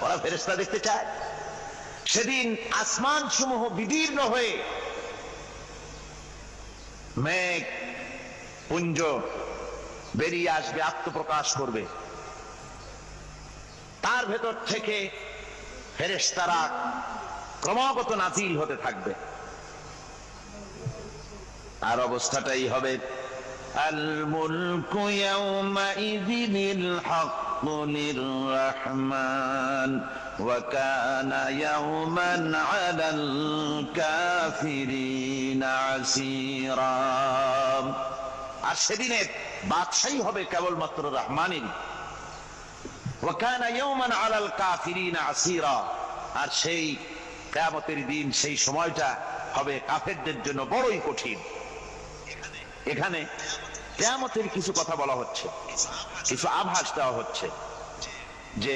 ওরা ফেরেশতা দেখতে চায়। সেদিন আসমান সমূহ বিদীর্ণ হয়ে মেঘ পুঞ্জ বেরিয়ে আসবে, আত্মপ্রকাশ করবে। তার ভেতর থেকে ফেরেশতারা ক্রমাগত নাজিল হতে থাকবে। আর অবস্থাটাই হবে আল মুলকু ইয়াউমাইযিনিল হাক্কু লিররহমান ওয়া কানা ইয়াওমান আলাল কাফিরিনা আসীরা। আর সেদিনের বাদশাহী হবে কেবলমাত্র রহমানের। ওয়া কানা ইয়াওমান আলাল কাফিরিনা আসীরা। আর সেই কিয়ামতের দিন, সেই সময়টা হবে কাফেরদের জন্য বড়ই কঠিন। এখানে কিয়ামতের কিছু কথা বলা হচ্ছে, কিছু আভাস দেওয়া হচ্ছে যে